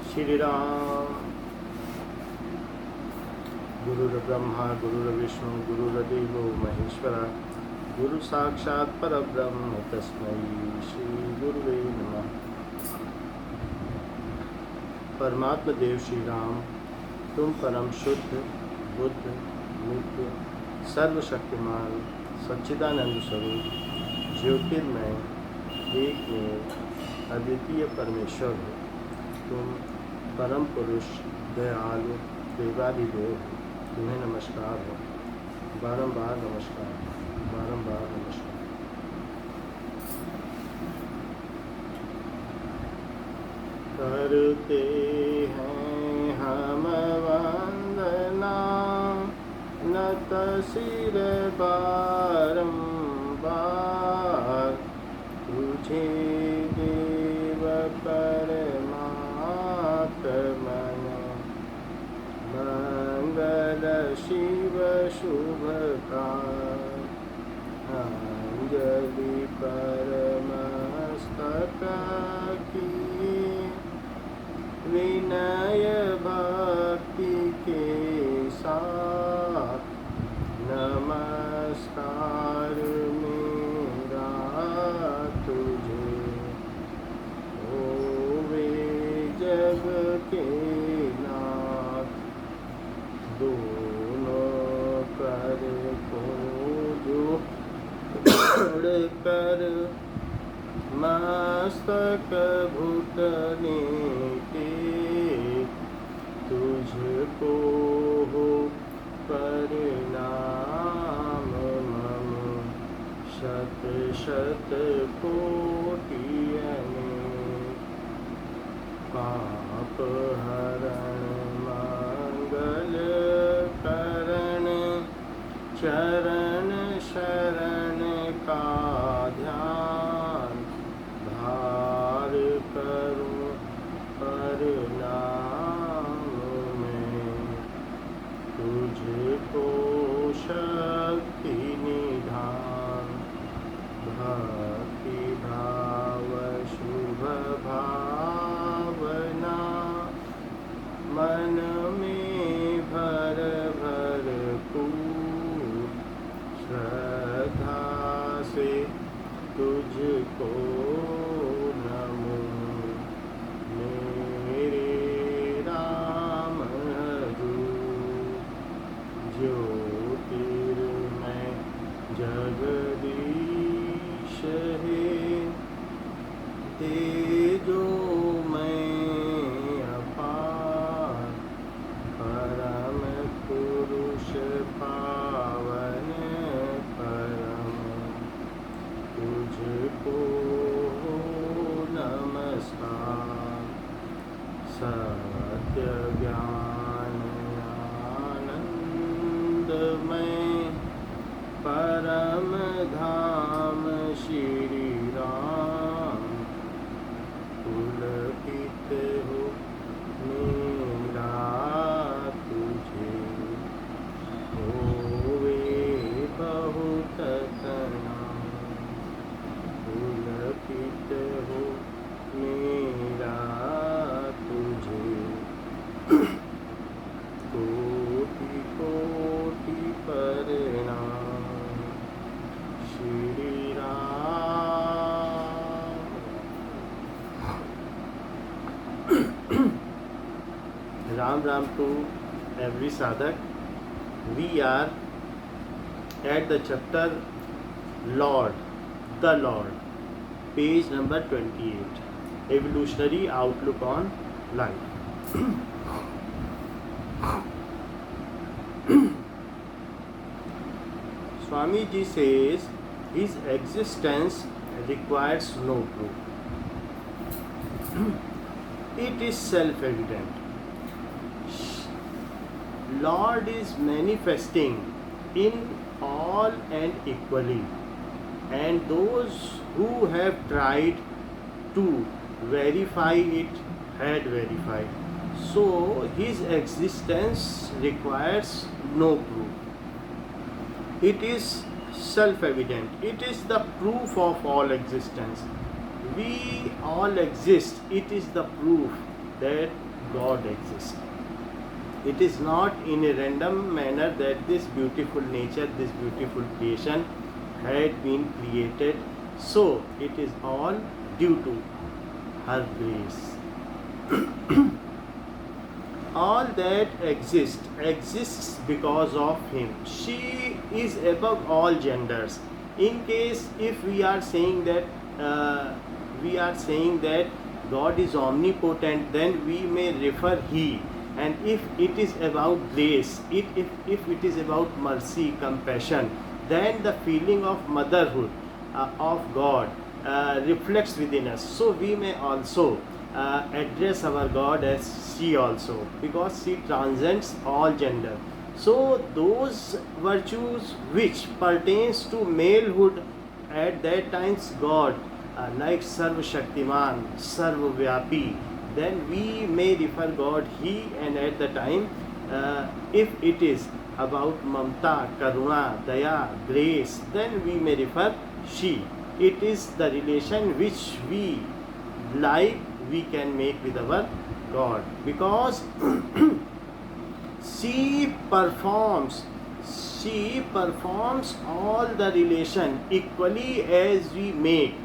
श्री राम। गुरुर्ब्रह्मा गुरुर्विष्णु गुरुर्देवो महेश्वरा गुरु साक्षात् परब्रह्म तस्मै श्री गुरुवे नमः। परमात्मा देव श्री राम, तुम परम शुद्ध बुद्ध नित्य सर्वशक्तिमान सच्चिदानंद स्वरूप ज्योतिर्मय एक में अद्वितीय परमेश्वर हो। तुम परम पुरुष दयालु देवादिदेव हो। तुम्हें नमस्कार हो, बारंबार नमस्कार, बारंबार नमस्कार। करते हैं हम वंदना नत सिर बारंबार, तुझे देव परमात्मन मंगल शिव शुभकार। अंजलि परमस्तक की विनय भक्ति के साथ नमस्कार मेरा तुझे। ओ वे जग के नाथ, दोनों कर को जोड़ कर मस्तक घुटने टेक, तुझको हो प्रणाम मम शत शत कोटि अनेक। पाप हरण मंगल करण चरण शरण का ध्यान धार करूं प्रणाम में। तुझको शक्ति निधान भक्ति भाव शुभ भावना मन में भर भर पूर श्रद्धा से तुझको नमो। मेरे राम हजूर ज्योतिर्मय जगदीश है, तेजोमय अपार परम पुरुष पावन परम। तुझको नमस्कार। सत्य ज्ञान आनंदमय परम धाम श्री राम। पुलकित हो मेरा तुझे, होवे बहुत प्रणाम। पुलकित हो मेरा तुझे, कोटि कोटि प्रणाम। Shri Ram. Ram Ram to every sadhak. We are at the chapter Lord, the Lord, page number 28, Evolutionary Outlook on Life. Swamiji says his existence requires no proof. It is self-evident. Lord is manifesting in all and equally, and those who have tried to verify it had verified. So his existence requires no proof. It is self-evident. It is the proof of all existence. We all exist. It is the proof that God exists. It is not in a random manner that this beautiful nature, this beautiful creation had been created. So it is all due to her grace. All that exists because of him. She is above all genders. In case if we are saying that God is omnipotent, then we may refer he. And if it is about grace, if it is about mercy, compassion, then the feeling of motherhood of God reflects within us. So we may also address our God as she also, because she transcends all gender. So those virtues which pertains to malehood at that times God, like Sarva Shaktiman, Sarva Vyapi, then we may refer God he, and at the time if it is about Mamta, Karuna, Daya, grace, then we may refer she. It is the relation which we like we can make with our God, because she performs all the relation equally as we make.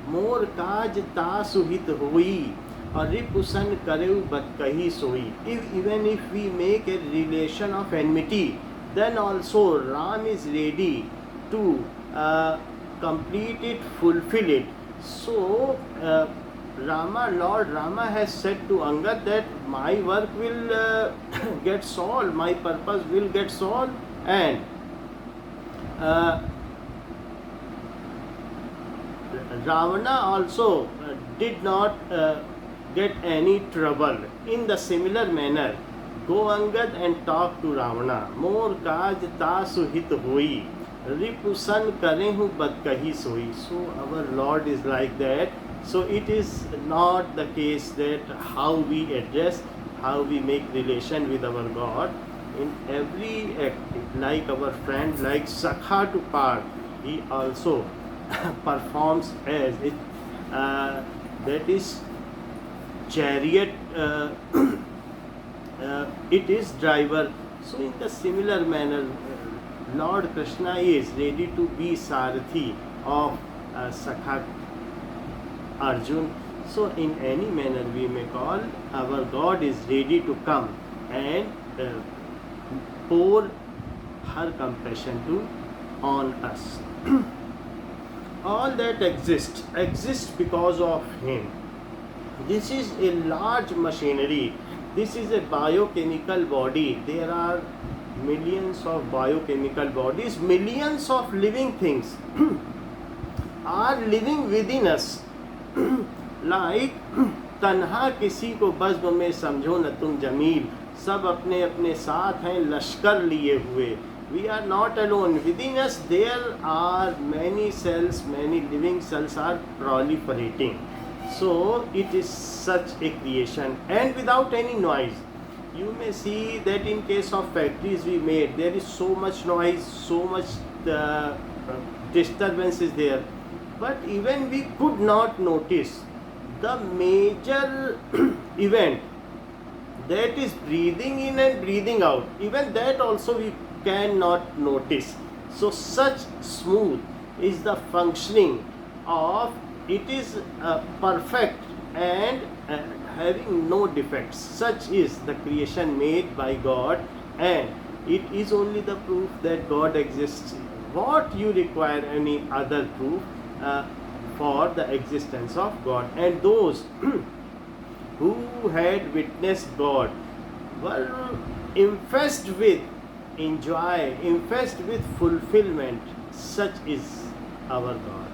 मोर काज ता सुहित होई और रिपुसन करेउ बत कही सोई. Even if we make a relation of enmity, then also Ram is ready to complete it, fulfill it. So Lord Rama has said to Angad that my work will get solved, my purpose will get solved, and Ravana also did not get any trouble. In the similar manner, go Angad and talk to Ravana. More kaj ta suhit hoi, ripusan karehu bad kahi soi. So our Lord is like that. So it is not the case that how we address, how we make relation with our God. In every act, like our friend, like Sakha to Par, he also performs as it. That is chariot. It is driver. So in the similar manner, Lord Krishna is ready to be Sarathi of Sakha Arjun. So in any manner we may call, our God is ready to come and pour her compassion on us. All that exists because of him. This is a large machinery. This is a biochemical body. There are millions of biochemical bodies, millions of living things are living within us. Like तन्हा किसी को बज़्म में समझो न तुम जमील, सब अपने अपने साथ हैं लश्कर लिए हुए. We are not alone. Within us there are many cells, many living cells are proliferating. So it is such a creation, and without any noise. You may see that in case of factories we made, there is so much noise, so much disturbance is there. But even we could not notice the major event, that is breathing in and breathing out. Even that also we cannot notice. So such smooth is the functioning of it, is perfect and having no defects. Such is the creation made by God, and it is only the proof that God exists. What you require any other proof for the existence of God? And those who had witnessed God were infested with enjoy, infested with fulfillment. Such is our God.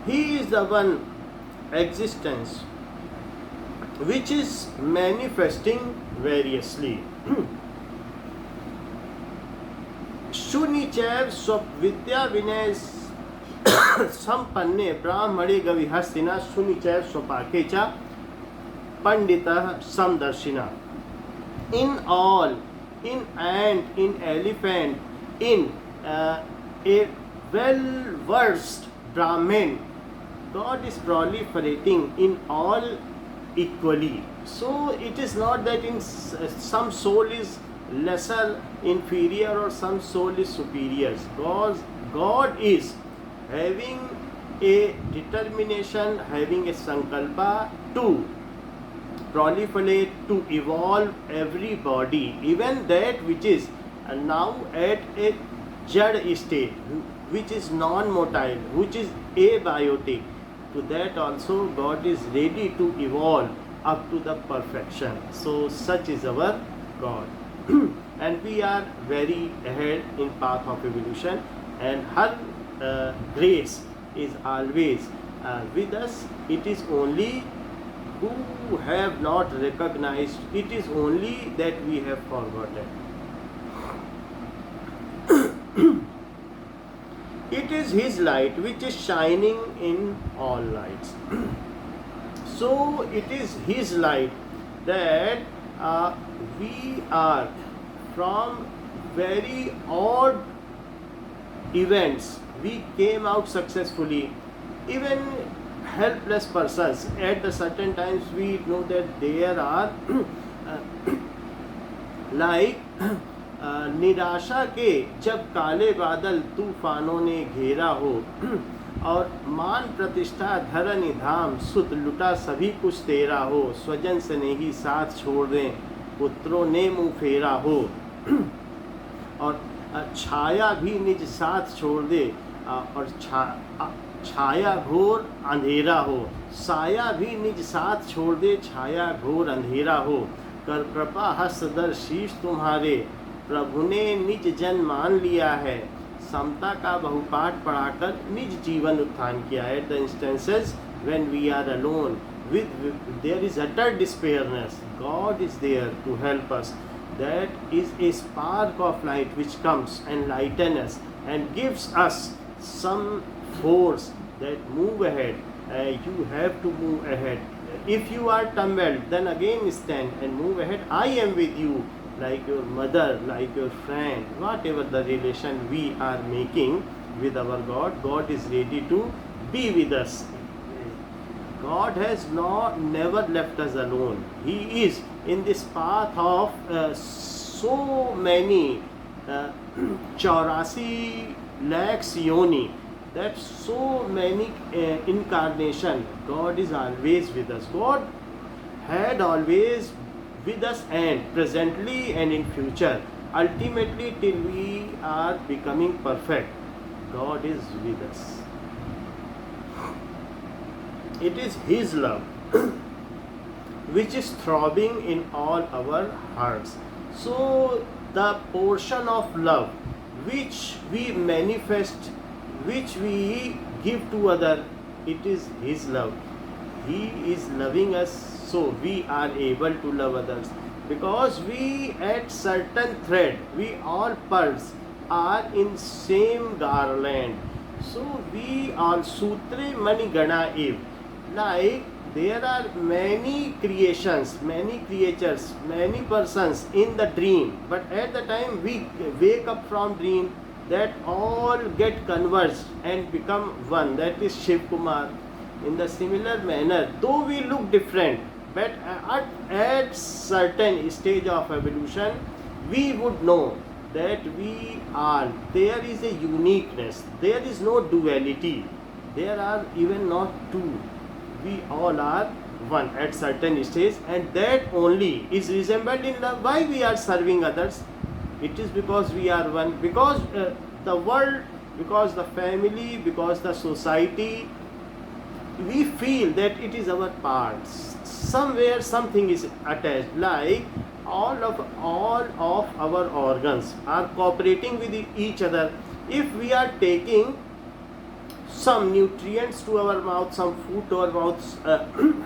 He is the one existence which is manifesting variously. शून्य चैव स्वविद्या विनय संपन्ने ब्राह्मणे गविहस्तिना शून्य चैव स्वपाके च pandita samdarshina. In all in ant, in elephant, in a well-versed Brahmin. God is proliferating in all equally. So it is not that in some soul is lesser, inferior, or some soul is superior. God is having a determination, having a sankalpa to proliferate, to evolve everybody, even that which is now at a jad state, which is non-motile, which is abiotic. To that also God is ready to evolve up to the perfection. So such is our God. And we are very ahead in path of evolution, and her grace is always with us. It is only who have not recognized, it is only that we have forgotten. It is His light which is shining in all lights. So it is His light that we are from very odd events, we came out successfully. Even helpless persons, at the certain times we know that there are like निराशा के जब काले बादल तूफानों ने घेरा हो और मान प्रतिष्ठा धरनी धाम सुत लुटा सभी कुछ तेरा हो, स्वजन स्नेही साथ छोड़ दें पुत्रों ने मुँह फेरा हो, और छाया भी निज साथ छोड़ दे और छाया घोर अंधेरा हो, साया भी निज साथ छोड़ दे छाया घोर अंधेरा हो, कर कृपा हस्तदर शीश तुम्हारे प्रभु ने निज जन मान लिया है, समता का बहुपाठ पढ़ाकर निज जीवन उत्थान किया है. At the instances when we are alone, there is utter despairness, God is there to help us. That is a spark of light which comes and lightens us and gives us some force that move ahead. You have to move ahead. If you are tumbled, then again stand and move ahead. I am with you, like your mother, like your friend, whatever the relation we are making with our God. God is ready to be with us. God has never left us alone. He is in this path of so many 84 lakhs yoni, that so many incarnation. God is always with us. God had always with us, and presently and in future, ultimately till we are becoming perfect, God is with us. It is His love which is throbbing in all our hearts. So the portion of love which we manifest, which we give to other, it is His love. He is loving us, so we are able to love others, because we at certain thread, we all pearls are in same garland. So we are sutre mani gana ev. Like there are many creations, many creatures, many persons in the dream, but at the time we wake up from dream, that all get converged and become one. That is Shiv Kumar. In the similar manner, though we look different, but at certain stage of evolution, we would know that we are, there is a uniqueness, there is no duality, there are even not two. We all are one at certain stage, and that only is resembled in love. Why we are serving others? It is because we are one, because the world, because the family, because the society, we feel that it is our parts. Somewhere something is attached, like all of our organs are cooperating with each other. If we are taking some nutrients to our mouth, some food to our mouth,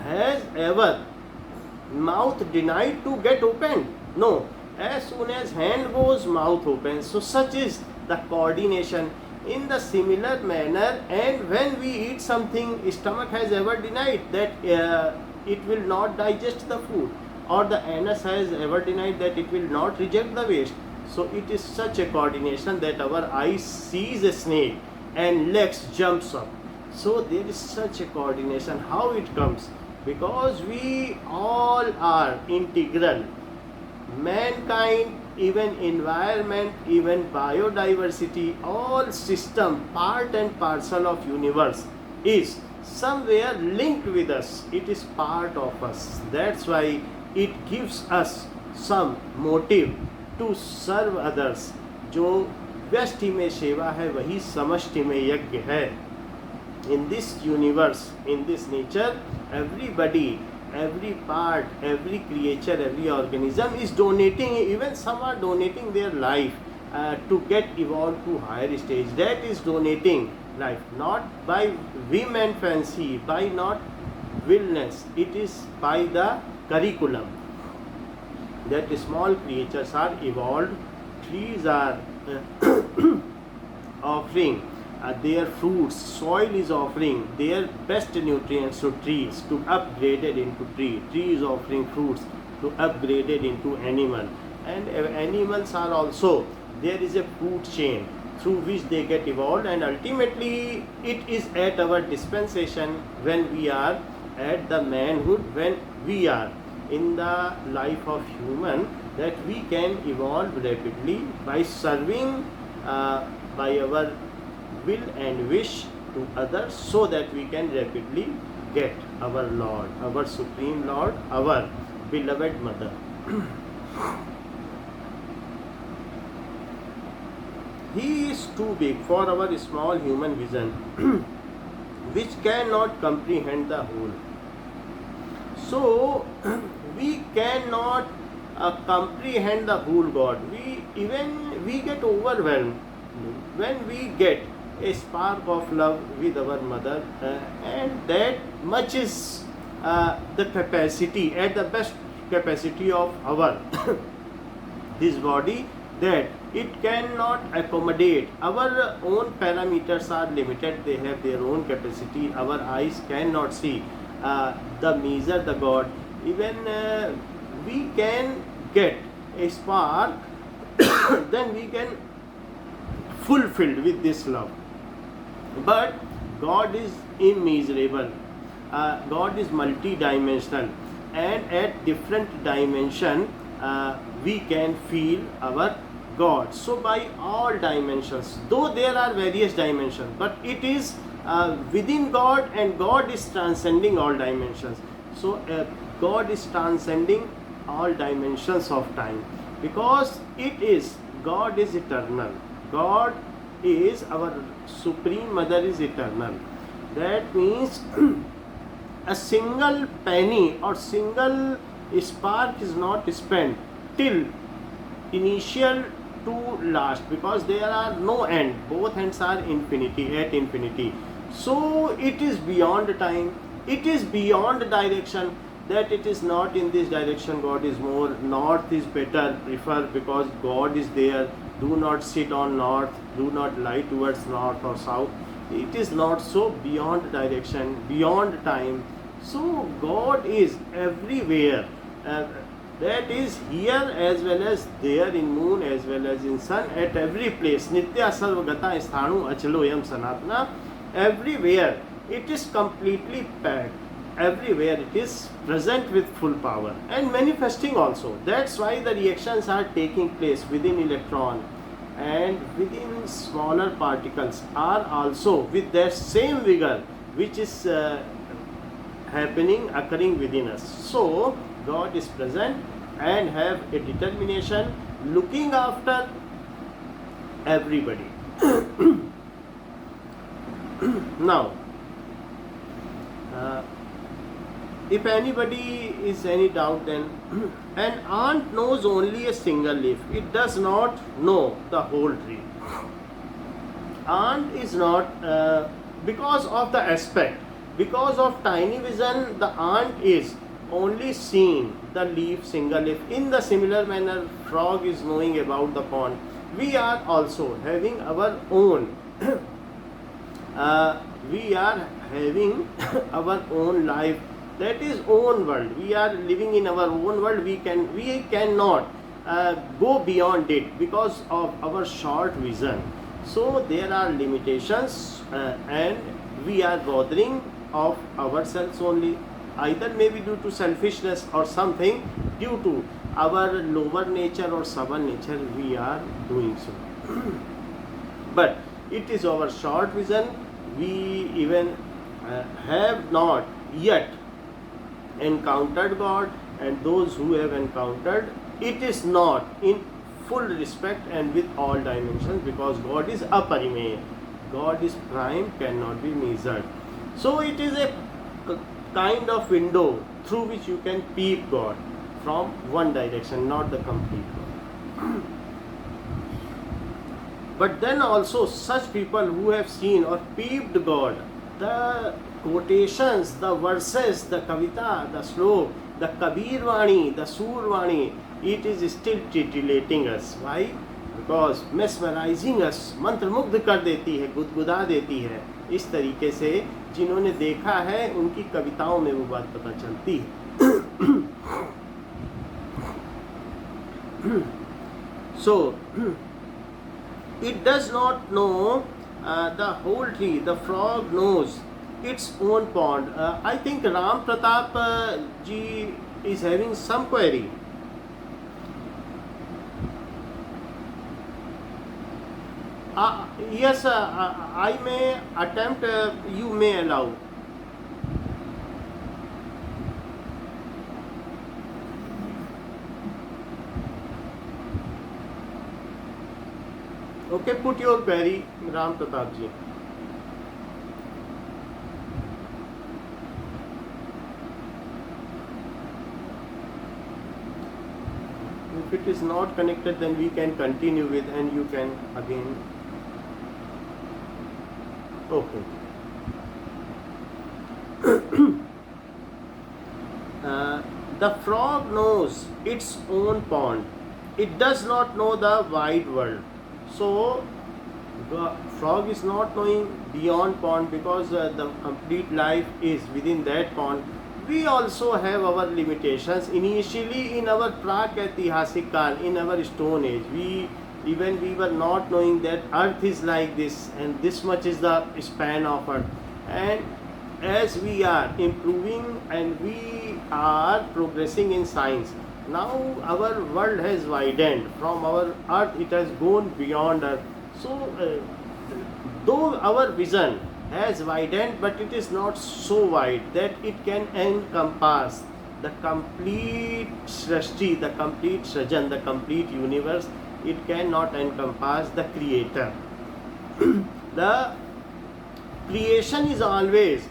has ever mouth denied to get opened? No. As soon as hand goes, mouth opens. So such is the coordination. In the similar manner, and when we eat something, stomach has ever denied that it will not digest the food, or the anus has ever denied that it will not reject the waste. So it is such a coordination that our eye sees a snake and legs jumps up. So there is such a coordination. How it comes? Because we all are integral. Mankind, even environment, even biodiversity, all system, part and parcel of universe is somewhere linked with us. It is part of us. That's why it gives us some motive to serve others. जो व्यष्टि में सेवा है वही समष्टि में यज्ञ है. In this universe, in this nature, everybody, every part, every creature, every organism is donating. Even some are donating their life to get evolved to higher stage. That is donating life, not by whim and fancy, by not willness. It is by the curriculum that small creatures are evolved. Trees are offering their fruits, soil is offering their best nutrients to trees to upgrade it into tree. Tree is offering fruits to upgrade it into animal, and animals are also, there is a food chain through which they get evolved, and ultimately it is at our dispensation when we are at the manhood, when we are in the life of human, that we can evolve rapidly by serving by our will and wish to others, so that we can rapidly get our Lord, our Supreme Lord, our beloved Mother. He is too big for our small human vision, which cannot comprehend the whole. So, we cannot comprehend the whole God. We get overwhelmed when we get a spark of love with our mother, and that much is the capacity, at the best capacity of our this body, that it cannot accommodate. Our own parameters are limited, they have their own capacity. Our eyes cannot see the measure, the God. Even we can get a spark, then we can fulfilled with this love. But God is immeasurable. God is multi-dimensional, and at different dimension we can feel our God. So by all dimensions, though there are various dimensions, but it is within God, and God is transcending all dimensions. So God is transcending all dimensions of time, because it is, God is eternal. God is, our Supreme Mother is eternal. That means a single penny or single spark is not spent till initial to last, because there are no end. Both ends are infinity, at infinity. So it is beyond time, it is beyond direction, that it is not in this direction God is more, north is better, prefer, because God is there. Do not sit on north, do not lie towards north or south. It is not so, beyond direction, beyond time. So God is everywhere. That is here as well as there, in moon as well as in sun, at every place. Nitya sarvagata sthanu achaloyam sanatana. Everywhere it is completely packed. Everywhere it is present with full power and manifesting also. That's why the reactions are taking place within electron, and within smaller particles are also with their same vigor, which is occurring within us. So God is present and have a determination looking after everybody. Now, if anybody is any doubt, then an ant knows only a single leaf. It does not know the whole tree. Ant is not, because of the aspect, because of tiny vision, the ant is only seeing the leaf, single leaf. In the similar manner, frog is knowing about the pond. We are also having our own we are having our own life that is own world. We are living in our own world. We cannot go beyond it because of our short vision. So there are limitations, and we are bothering of ourselves only, either maybe due to selfishness or something, due to our lower nature or stubborn nature we are doing so. But it is our short vision. We even have not yet encountered God, and those who have encountered, it is not in full respect and with all dimensions, because God is aparimeya. God is prime, cannot be measured. So it is a kind of window through which you can peep God from one direction, not the complete God. But then also such people who have seen or peeped God, the quotations, the verses, the kavita, the slok, the Kabir Vani, the Sur Vani, it is still titillating us. Why? Because mesmerizing us, मंत्र मुग्ध कर देती है, गुदगुदा देती है. इस तरीके से जिन्होंने देखा है उनकी कविताओं में वो बात पता चलती है. So it does not know the whole tree. The frog knows its own pond. I think Ram Pratap ji is having some query. Yes, I may attempt. You may allow. Okay, put your query, Ram Pratap ji. If it is not connected, then we can continue with, and you can again. Okay. The frog knows its own pond. It does not know the wide world. So the frog is not knowing beyond pond, because the complete life is within that pond. We also have our limitations. Initially, in our Prakatihasik Kal, in our Stone Age, we were not knowing that Earth is like this, and this much is the span of Earth. And as we are improving and we are progressing in science, now our world has widened. From our Earth, it has gone beyond Earth. So, though our vision has widened, but it is not so wide that it can encompass the complete Srishti, the complete Srajan, the complete universe. It cannot encompass the Creator. The creation is always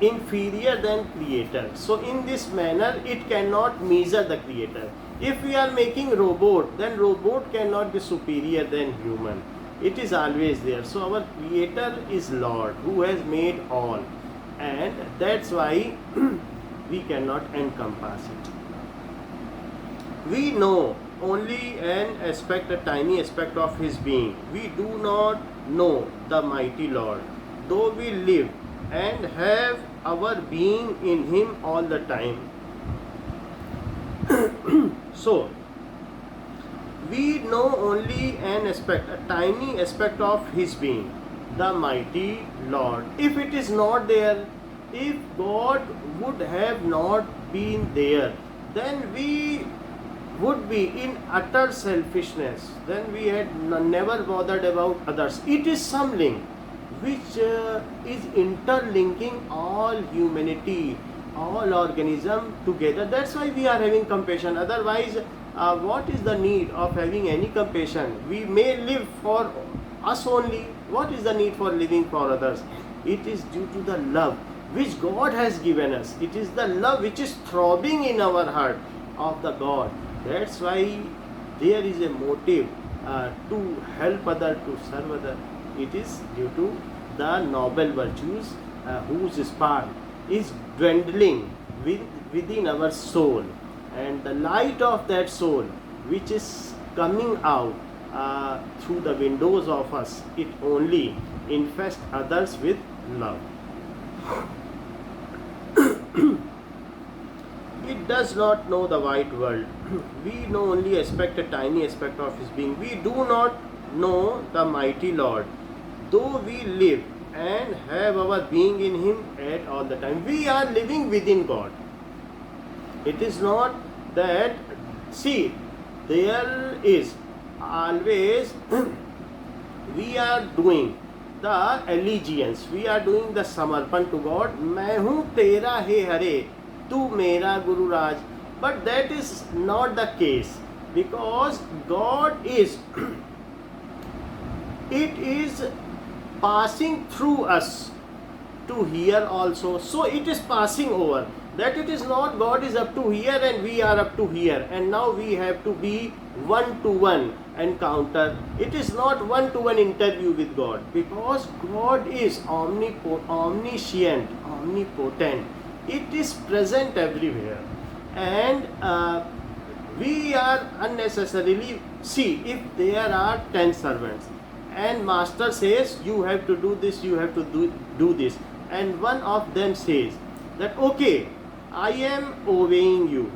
inferior than Creator. So in this manner, it cannot measure the Creator. If we are making robot, then robot cannot be superior than human. It is always there. So our Creator is Lord, who has made all, and that's why we cannot encompass it. We know only an aspect, a tiny aspect of His being. We do not know the mighty Lord, though we live and have our being in Him all the time. So, we know only an aspect, a tiny aspect of His being, the mighty Lord. If it is not there, if God would have not been there, then we would be in utter selfishness. Then we had never bothered about others. It is some link which is interlinking all humanity, all organism together. That's why we are having compassion. Otherwise, what is the need of having any compassion? We may live for us only. What is the need for living for others? It is due to the love which God has given us. It is the love which is throbbing in our heart of the God. That's why there is a motive to help other, to serve other. It is due to the noble virtues whose spark is dwindling within our soul, and the light of that soul which is coming out through the windows of us, it only infests others with love. It does not know the wide world. We know only a tiny aspect of his being. We do not know the mighty Lord. Though we live and have our being in him at all the time, we are living within God. It is not that, see, there is always we are doing the allegiance, we are doing the samarpan to God. मैं हूँ तेरा हे हरे, तू मेरा Gururaj. But that is not the case, because God is it is passing through us to here also. So it is passing over. That it is not God is up to here and we are up to here, and now we have to be one to one encounter. It is not one to one interview with God, because God is omniscient, omnipotent. It is present everywhere, and we are unnecessarily, see, if there are 10 servants and master says you have to do this, you have to do this, and one of them says that okay, I am obeying you,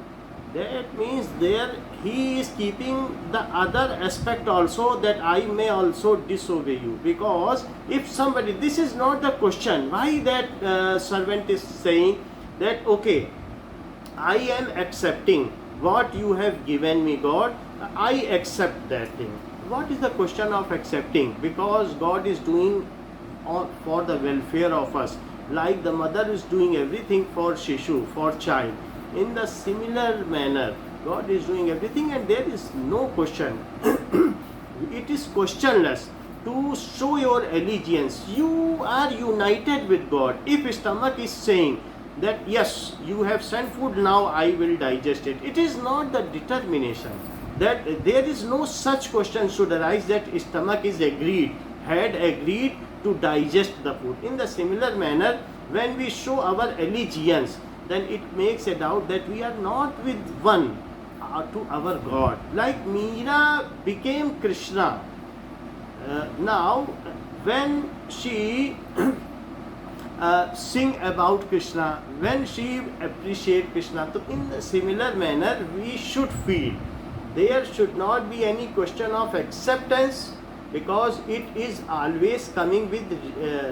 that means there he is keeping the other aspect also, that I may also disobey you. Because if somebody, this is not the question why that servant is saying that okay, I am accepting what you have given me, God, I accept that thing. What is the question of accepting? Because God is doing for the welfare of us, like the mother is doing everything for Shishu, for child. In the similar manner, God is doing everything, and there is no question. It is questionless to show your allegiance. You are united with God. If stomach is saying that yes, you have sent food, now I will digest it, it is not the determination. That there is no such question should arise that stomach is had agreed to digest the food. In the similar manner, when we show our allegiance, then it makes a doubt that we are not with one to our God. Like Meera became Krishna. Now, when she sing about Krishna, when she appreciate Krishna, so in a similar manner we should feel. There should not be any question of acceptance, because it is always coming with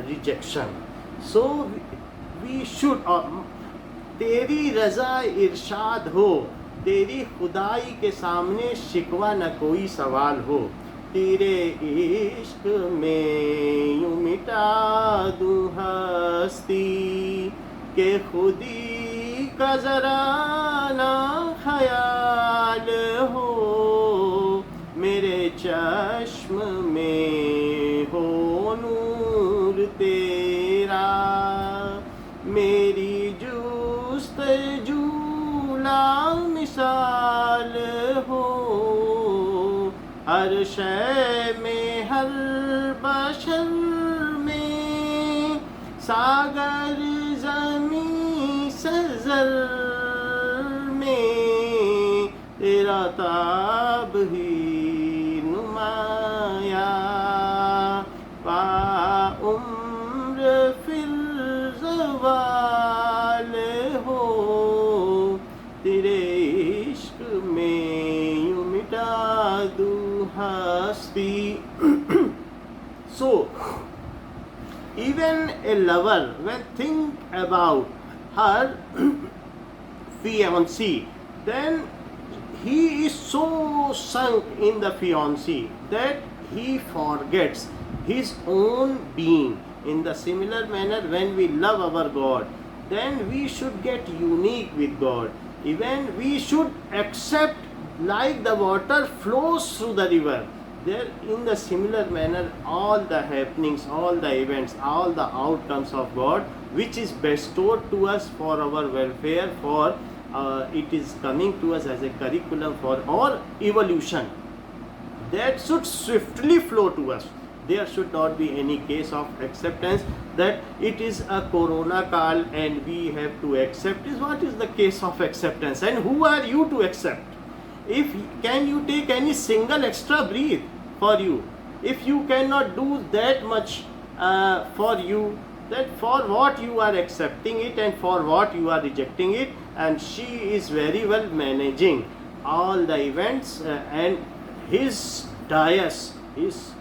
rejection. So we should तेरी रज़ा इरशाद हो, तेरी खुदाई के सामने शिकवा न कोई सवाल हो, तेरे इश्क में यूं मिटा दूं हस्ती के खुदी का ज़रा ना ख्याल हो, मेरे चश्म में हो नूर तेरा, मेरी जुस्तजू ला मिसाल हो, हर शय में हर बशर में, सागर ज़मीं सज़र में, तेरा ताब ही नुमाया, पा उम्र फिर ज़वाल हो, तेरे इश्क में यूं मिटा दूं हस्ती. So, even a lover, when think about her fiancé, then he is so sunk in the fiancé that he forgets his own being. In the similar manner, when we love our God, then we should get unique with God. Even we should accept, like the water flows through the river, there in the similar manner all the happenings, all the events, all the outcomes of God, which is bestowed to us for our welfare, for it is coming to us as a curriculum for our evolution, that should swiftly flow to us. There should not be any case of acceptance that it is a corona call and we have to accept. Is what is the case of acceptance, and who are you to accept? If can you take any single extra breath for you? If you cannot do that much for you, that for what you are accepting it and for what you are rejecting it, and she is very well managing all the events, and his dais is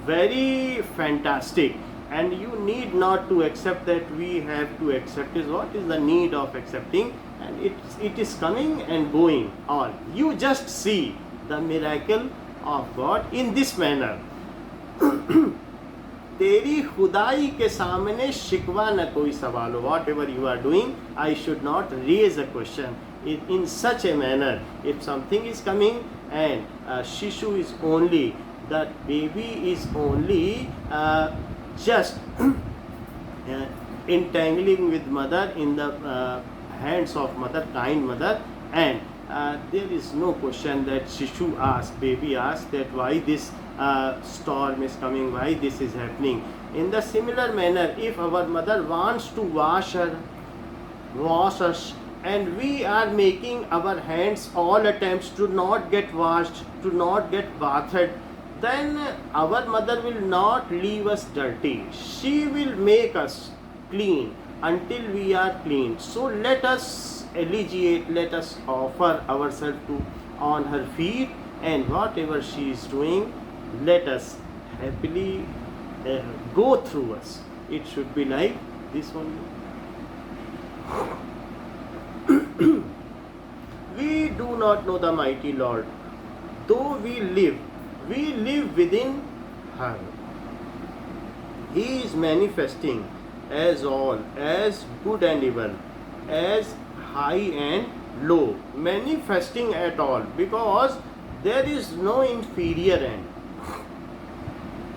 very fantastic, and you need not to accept that we have to accept is what is the need of accepting, and it is coming and going all. You just see the miracle of God in this manner. तेरी खुदाई के सामने शिकवा न कोई सवाल हो. Whatever you are doing, I should not raise a question in such a manner. If something is coming and Shishu is only, that baby is only just entangling with mother in the hands of mother, kind mother, and there is no question that Shishu asked, baby asked that why this storm is coming, why this is happening. In the similar manner, if our mother wants to wash us, and we are making our hands all attempts to not get washed, to not get bathed, then our mother will not leave us dirty. She will make us clean until we are clean. So let us alleviate, let us offer ourselves to on her feet, and whatever she is doing, let us happily go through us. It should be like this only. We do not know the mighty Lord, though we live within her. He is manifesting as all, as good and evil, as high and low, manifesting at all, because there is no inferior end,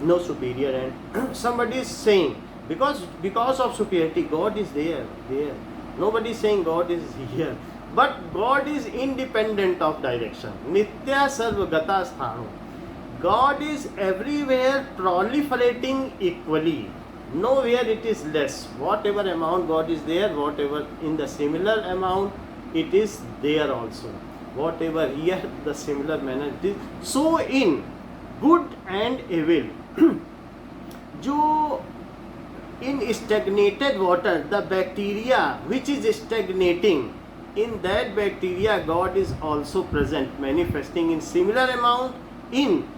no superior end. Somebody is saying because of superiority God is there. Nobody is saying God is here, but God is independent of direction. Nitya sarvagata sthano. God is everywhere, proliferating equally. Nowhere it is less. Whatever amount God is there, whatever in the similar amount, it is there also. Whatever here, the similar manner it is. So in good and evil, जो in stagnated water, the bacteria which is stagnating, in that bacteria God is also present, manifesting in similar amount in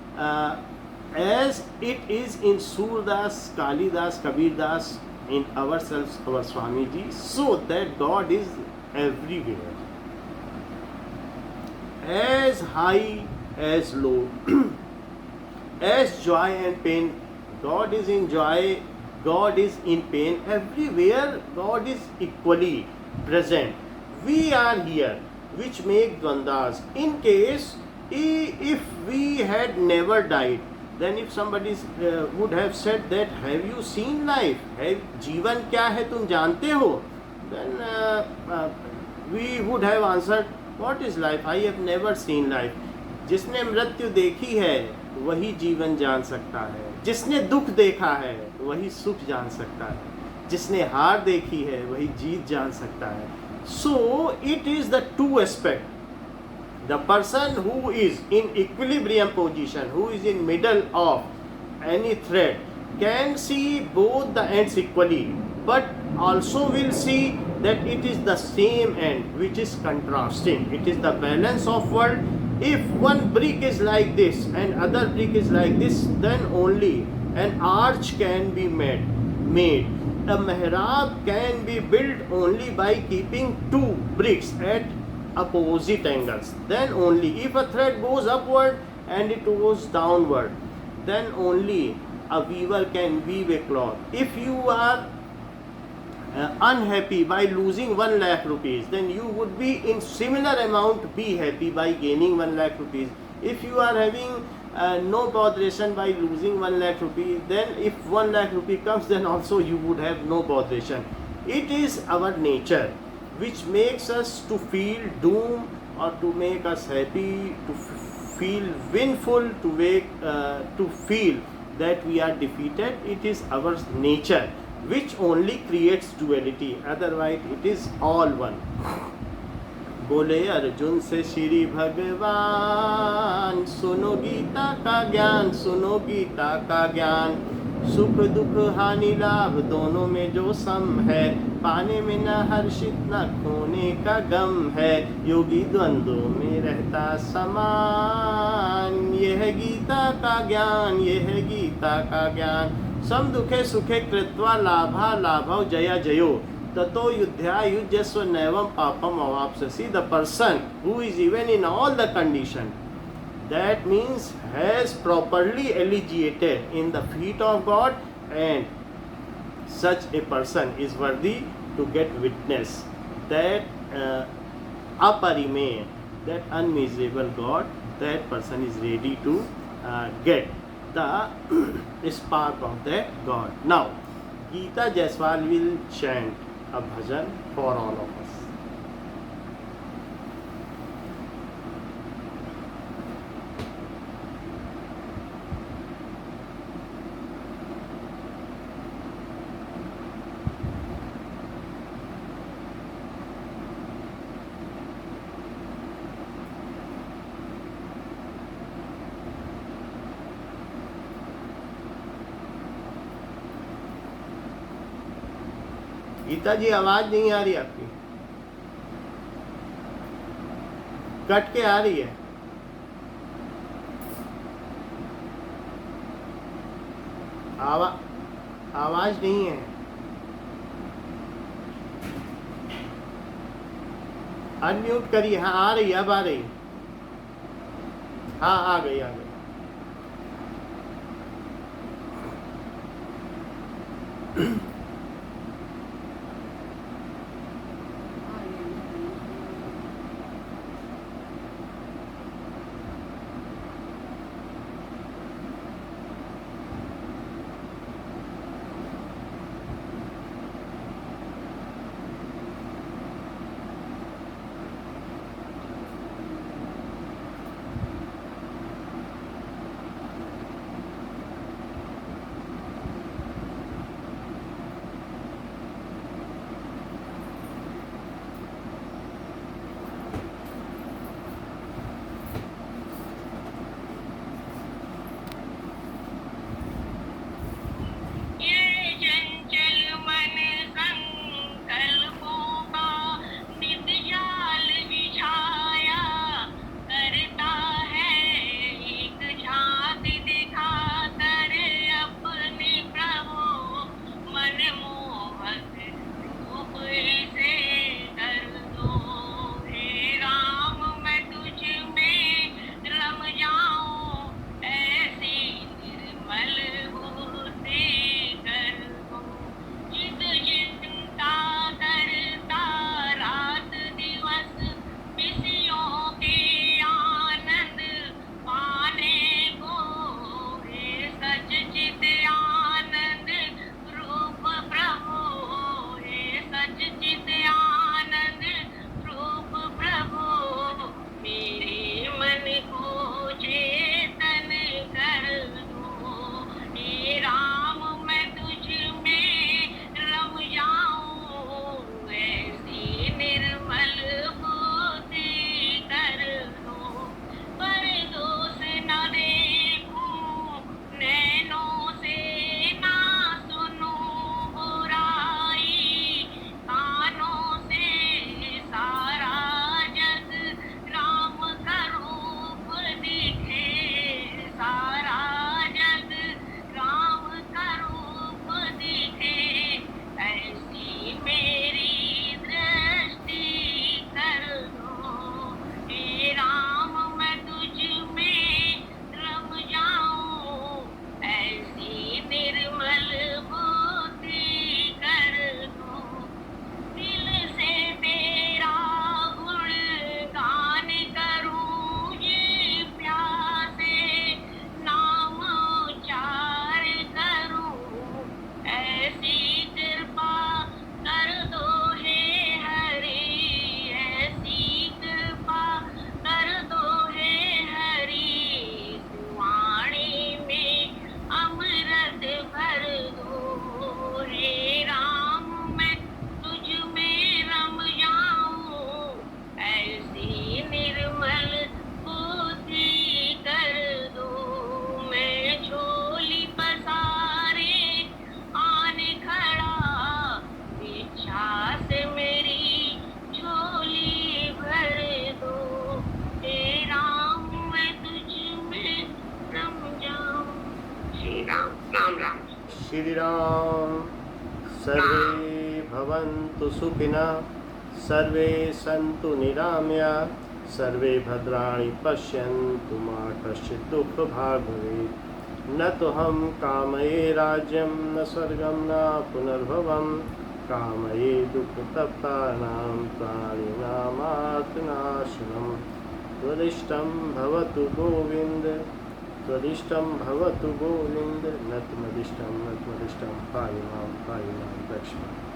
as it is in Surdas, Kalidas, Kabirdas, in ourselves, our Swamiji, so that God is everywhere, as high as low, as joy and pain. God is in joy, God is in pain, everywhere God is equally present. We are here, which make dvandas. In case if we had never died, then if somebody would have said that, have you seen life? जीवन क्या है तुम जानते हो? Then we would have answered, what is life? I have never seen life. जिसने मृत्यु देखी है वही जीवन जान सकता है. जिसने दुख देखा है वही सुख जान सकता है. जिसने हार देखी है वही जीत जान सकता है. So it is the two aspect. The person who is in equilibrium position, who is in middle of any thread, can see both the ends equally, but also will see that it is the same end which is contrasting. It is the balance of world. If one brick is like this and other brick is like this, then only an arch can be made. A mihrab can be built only by keeping two bricks at opposite angles. Then only if a thread goes upward and it goes downward, then only a weaver can weave a cloth. If you are unhappy by losing 1 lakh rupees, then you would be in similar amount be happy by gaining 1 lakh rupees. If you are having no botheration by losing 1 lakh rupees, then if 1 lakh rupee comes, then also you would have no botheration. It is our nature which makes us to feel doom or to make us happy, to feel winful, to feel that we are defeated. It is our nature which only creates duality, otherwise it is all one. बोले अर्जुन से श्री भगवान, सुनो गीता का ज्ञान, सुनो गीता का ज्ञान. सुख दुख हानि लाभ दोनों में जो सम है, पाने में न हर्षित न खोने का गम है, योगी द्वंद्वों में रहता समान। यह गीता का ज्ञान, यह गीता का ज्ञान। सम दुखे सुखे कृत्वा लाभा लाभौ जया जयो, ततो युध्या युज्यस्व नैवं पापम अवाप्स्यसि। The person who is even in all the condition, that means has properly allegiated in the feet of God, and such a person is worthy to get witness that aparimeya, that unmeasurable God. That person is ready to get the spark of that God. Now Geeta Jaiswal will chant a bhajan for all of us. Gita ji आवाज नहीं आ रही आपकी, cut के आ रही है। आवाज नहीं है। अनम्यूट करिए। हाँ आ रही, अब आ रही। हाँ आ गई, आ गई। श्री राम। सर्वे भवन्तु सुखिनः, सर्वे सन्तु निरामया, सर्वे भद्राणि पश्यन्तु मा कश्चित् दुःखभाग् भवेत्। न तो हम कामये राज्यं न स्वर्गं न पुनर्भवं, कामये दुःखतप्तानां प्राणिनामार्तनाशनं। त्वदिष्टं भवतु गोविन्द, त्वदिष्टं भवतु गोविन्द, न त्वदिष्टं पाहि मां लक्ष्मण।